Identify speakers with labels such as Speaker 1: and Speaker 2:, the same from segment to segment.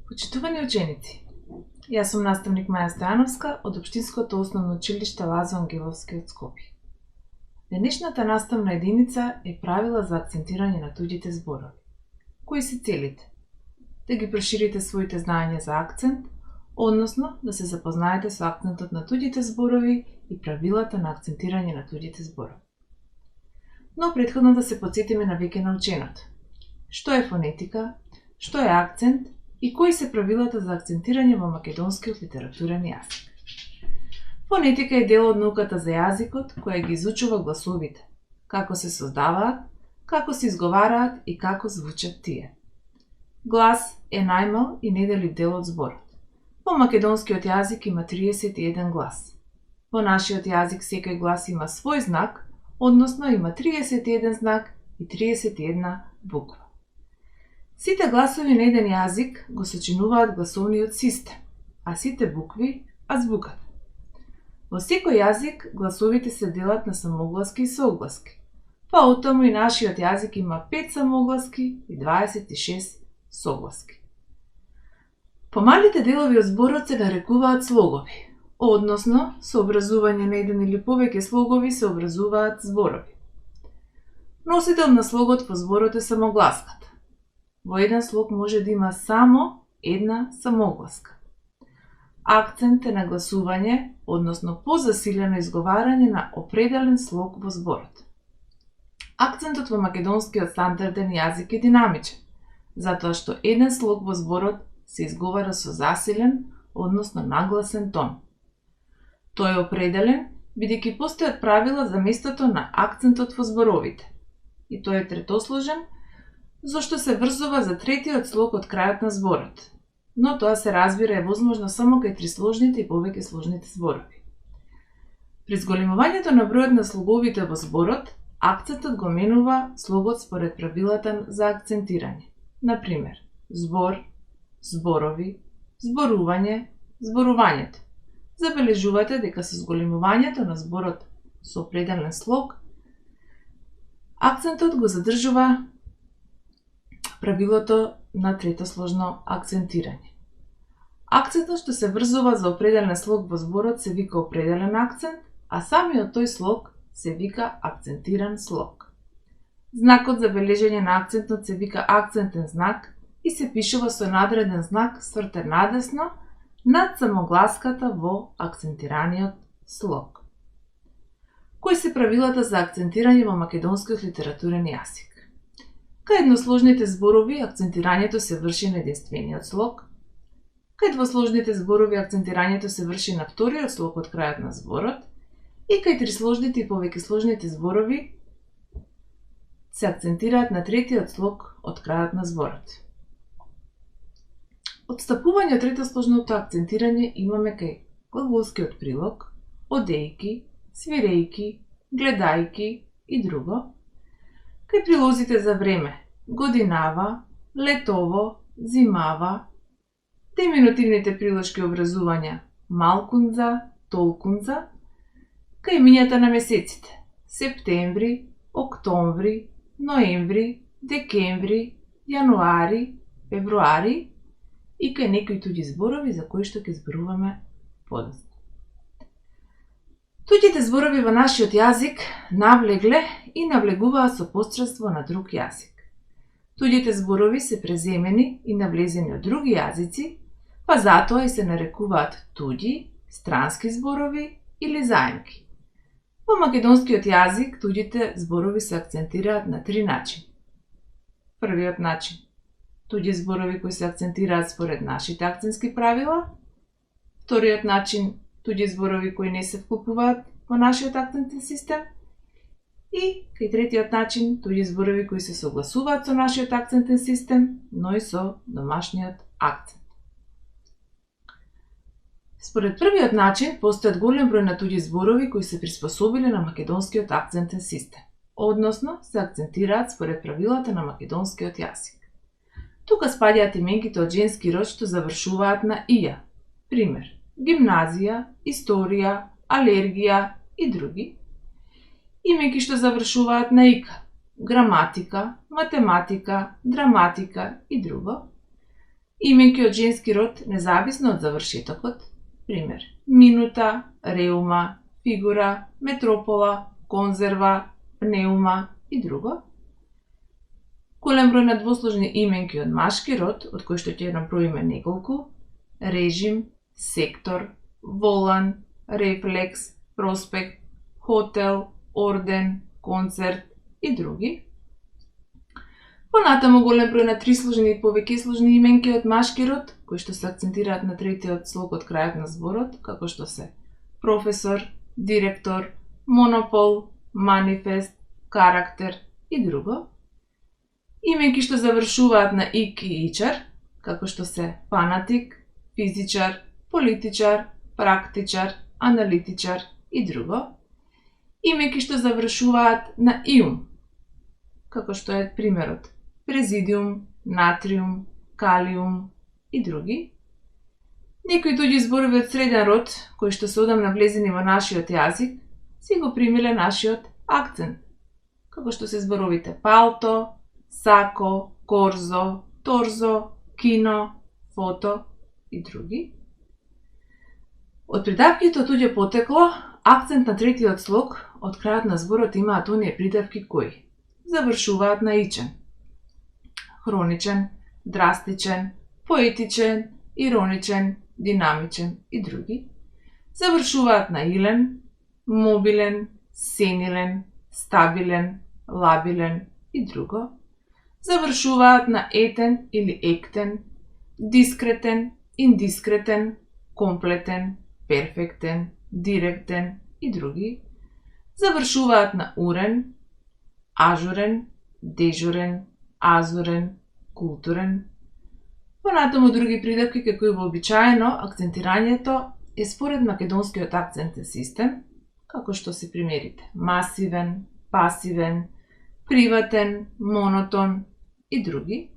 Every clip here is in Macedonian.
Speaker 1: Почитувани ученици, јас сум наставник Маја Стојановска од Општинското основно училиште Лазо Ангеловски од Скопје. Денешната наставна единица е правила за акцентирање на туѓите зборови. Кои се целите? Да ги проширите своите знаења за акцент, односно да се запознаете со акцентот на туѓите зборови и правилата на акцентирање на туѓите зборови. Но претходно да се потсетиме на веќе наученото. Што е фонетика, што е акцент и кои се правилата за акцентирање во македонскиот литературен јазик. Фонетика е дел од науката за јазикот која ги изучува гласовите, како се создаваат, како се изговараат и како звучат тие. Глас е најмал и неделив дел од зборот. Во македонскиот јазик има 31 глас. Во нашиот јазик секој глас има свој знак, односно има 31 знак и 31 буква. Сите гласови на еден јазик го сочинуваат гласовниот систем, а сите букви – азбуката. Во секој јазик гласовите се делат на самогласки и согласки. Поутаму и нашиот јазик има 5 самогласки и 26 согласки. Помалите делови од зборот се нарекуваат слогови, односно со образување на еден или повеќе слогови се образуваат зборови. Носител на слогот во зборот е самогласката. Во еден слог може да има само една самогласка. Акцент е нагласување, односно позасилено изговарање на определен слог во зборот. Акцентот во македонскиот стандарден јазик е динамичен, затоа што еден слог во зборот се изговара со засилен, односно нагласен тон. Тој е определен, бидејќи постојат правила за местото на акцентот во зборовите. И тој е третосложен, зашто се врзува за третиот слог од крајот на зборот, но тоа се разбира е возможно само кај трисложните и повеќе сложните зборови. При зголемувањето на бројот на слоговите во зборот, акцентот го менува слогот според правилата за акцентирање. Например, збор, зборови, зборување, зборувањето. Забележувате дека со зголемувањето на зборот со определен слог, акцентот го задржува правилото на третосложно акцентирање. Акцентот што се врзува за определен слог во зборот се вика определен акцент, а самиот тој слог се вика акцентиран слог. Знакот за бележење на акцентот се вика акцентен знак и се пишува со надреден знак свртен надесно над самогласката во акцентираниот слог. Кои се правилата за акцентирање во македонскиот литературен јазик? Кај едносложните зборови акцентирањето се врши на единствениот слог. Кај двосложните зборови акцентирањето се врши на вториот слог од крајот на зборот. И кај трисложните и повеќе сложните зборови се акцентираат на третиот слог од крајот на зборот. Отстапување од третосложното акцентирање имаме кај глаголскиот прилог, одејки, свирејки, гледајки и друго. Кај прилозите за време, годинава, летово, зимава, деминутивните приложки образувања малкунза, толкунза, кај имињата на месеците, септември, октомври, ноември, декември, јануари, февруари и кај некои туѓи зборови за кои што ќе зборуваме подоцна. Туѓите зборови во нашиот јазик навлегле и навлегуваат со посредство на друг јазик. Туѓите зборови се преземени и навлезени од други јазици, па затоа и се нарекуваат туѓи, странски зборови или заемки. Во македонскиот јазик туѓите зборови се акцентираат на 3 начини. Првиот начин – туѓи зборови кои се акцентираат според нашите акцентски правила. Вториот начин – туѓи зборови кои не се вклопуваат во нашиот акцентен систем. И кај третиот начин, туѓи зборови кои се согласуваат со нашиот акцентен систем, но и со домашниот акцент. Според првиот начин, постојат голем број на туѓи зборови кои се приспособиле на македонскиот акцентен систем, односно се акцентираат според правилата на македонскиот јазик. Тука спаѓаат именките од женски род што завршуваат на ија. Пример: гимназија, историја, алергија и други. Именки што завршуваат на ика, граматика, математика, драматика и друго. Именки од женски род независно од завршетокот, пример, минута, реума, фигура, метропола, конзерва, пнеума и друго. Голем број на двосложни именки од машки род, од кои што ќе наброиме неколку: режим, сектор, волан, рефлекс, проспект, хотел, орден, концерт и други. Понатаму голем број на трисложни и повеќе сложни именки од машки род, кои што се акцентираат на третиот слог од крајот на зборот, како што се професор, директор, монопол, манифест, карактер и друго. Именки што завршуваат на ик и ичар, како што се фанатик, физичар, политичар, практичар, аналитичар и друго. Именки што завршуваат на иум, како што е примерот президиум, натриум, калиум и други. Некои туѓи зборови од среден род, кои што се одамна влезени во нашиот јазик, си го примиле нашиот акцент, како што се зборовите палто, сако, корзо, торзо, кино, фото и други. Од придавките од туѓе потекло, акцент на третиот слог од крајот на зборот имаат оние придавки кои завршуваат на ичен: хроничен, драстичен, поетичен, ироничен, динамичен и други. Завршуваат на илен, мобилен, сенилен, стабилен, лабилен и друго. Завршуваат на етен или ектен, дискретен, индискретен, комплетен, перфектен, директен и други. Завршуваат на урен, ажурен, дежурен, азурен, културен. Понатаму други придавки како и вообичаено акцентирањето е според македонскиот акцентен систем, како што се примерите масивен, пасивен, приватен, монотон и други.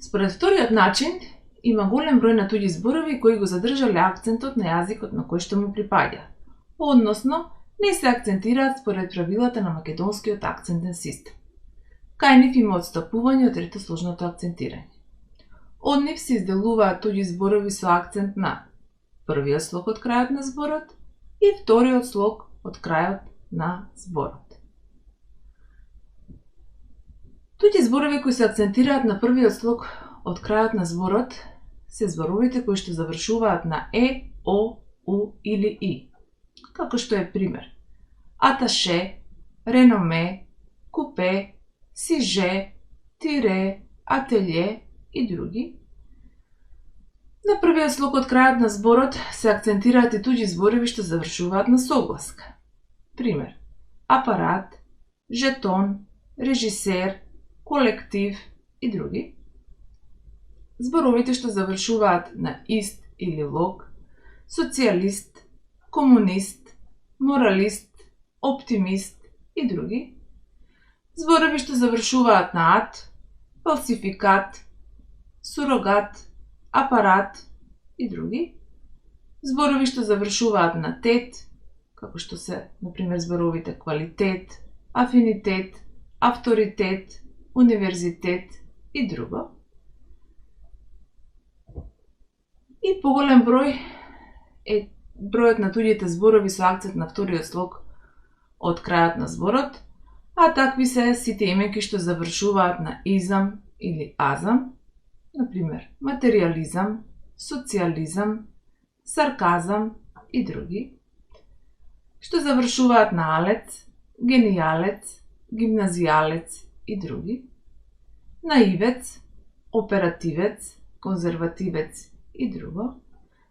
Speaker 1: Според вториот начин, има голем број на туѓи зборови кои го задржале акцентот на јазикот на кој што му припаѓа, односно не се акцентираат според правилата на македонскиот акцентен систем. Кај нив има одстапување од третосложното акцентирање. Од нив се изделуваат туѓи зборови со акцент на првиот слог од крајот на зборот и вториот слог од крајот на зборот. Туѓи зборови кои се акцентираат на првиот слог од крајот на зборот се зборовите кои што завршуваат на е, о, у или и, како што е пример аташе, реноме, купе, сиже, тире, ателје и други. На првиот слог од крајот на зборот се акцентираат и туѓи зборови што завршуваат на согласка. Пример: апарат, жетон, режисер, колектив и други. Зборовите што завршуваат на ист или лог, социјалист, комунист, моралист, оптимист и други. Зборови што завршуваат на ат, фалсификат, сурогат, апарат и други. Зборови што завршуваат на тет, како што се, например, зборовите квалитет, афинитет, авторитет, универзитет и друго. И поголем број е бројот на туѓите зборови со акцент на вториот слог од крајот на зборот, а такви се сите именки што завршуваат на изам или азам, например, материјализам, социјализам, сарказам и други, што завршуваат на алец, генијалец, гимназијалец и други, наивец, оперативец, конзервативец и друго,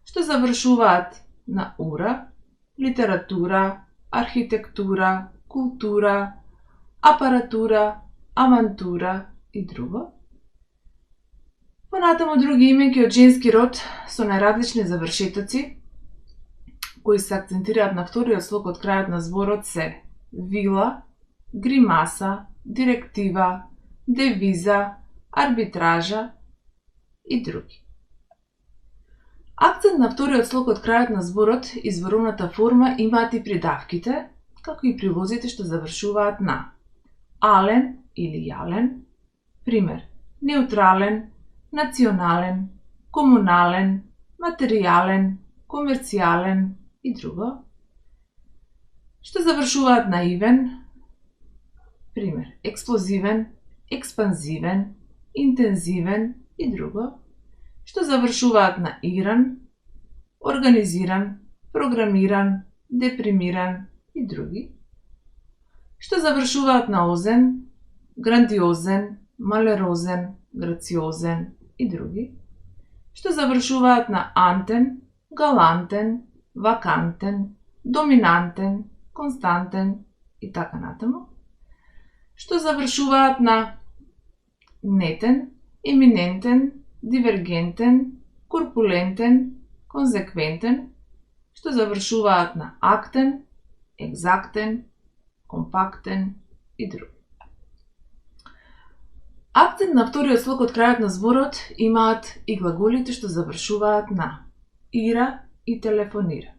Speaker 1: што завршуваат на ура, литература, архитектура, култура, апаратура, амантура и друго. Понатаму други именки од женски род со најразлични завршетоци, кои се акцентираат на вториот слог од крајот на зборот се вила, гримаса, директива, девиза, арбитража и други. Акцент на вториот слог од крајот на зборот и зборовната форма имаат и придавките, како и прилозите што завршуваат на ален или јален, пример неутрален, национален, комунален, материјален, комерцијален и друго. Што завршуваат на ивен, пример, експлозивен, експанзивен, интензивен и друго. Што завршуваат на иран, организиран, програмиран, депримиран и други. Што завршуваат на озен, грандиозен, малерозен, грациозен и други. Што завршуваат на антен, галантен, вакантен, доминантен, константен и така натаму. Што завршуваат на нетен, еминентен, дивергентен, корпулентен, конзеквентен, што завршуваат на актен, екзактен, компактен и други. Акцент на вториот слог од крајот на зборот имаат и глаголите што завршуваат на ира и телефонира.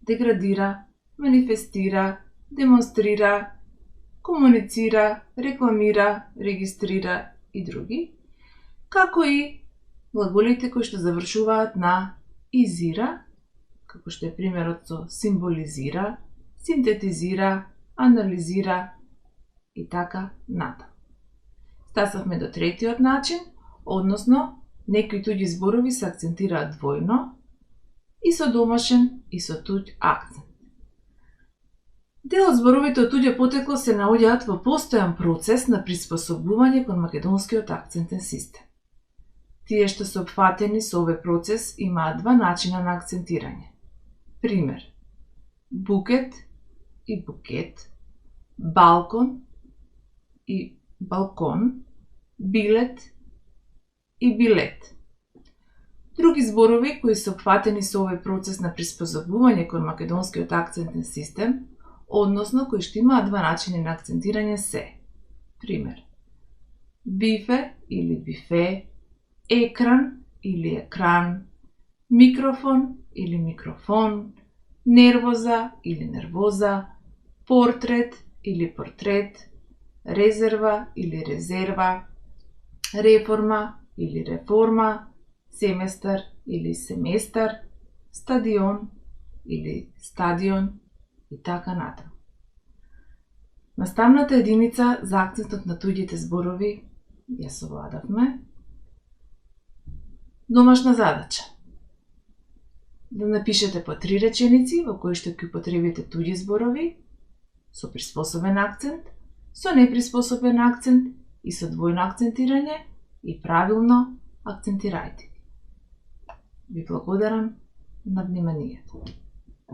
Speaker 1: Деградира, манифестира, демонстрира, комуницира, рекламира, регистрира и други, како и глаголите кои што завршуваат на изира, како што е примерот со символизира, синтетизира, анализира и така натаму. Стасавме до третиот начин, односно некои туѓи зборови се акцентираат двојно и со домашен и со туѓ акцент. Дел од зборовите од туѓе потекло се наоѓаат во постојан процес на приспособување кон македонскиот акцентен систем. Тие што се опфатени со овој процес имаат два начина на акцентирање. Пример: букет и букет, балкон и балкон, билет и билет. Други зборови кои се опфатени со овој процес на приспособување кон македонскиот акцентен систем, односно кои што имаат два начини на акцентирање се: пример: бифе или бифе, екран или екран, микрофон или микрофон, нервоза или нервоза, портрет или портрет, резерва или резерва, реформа или реформа, семестар или семестар, стадион или стадион и така натаму. Наставната единица за акцентот на туѓите зборови ја совладавме. Домашна задача: да напишете по 3 реченици во кои што ќе употребите туѓи зборови со приспособен акцент, со неприспособен акцент и со двојно акцентирање и правилно акцентирајте. Ви благодарам на вниманието.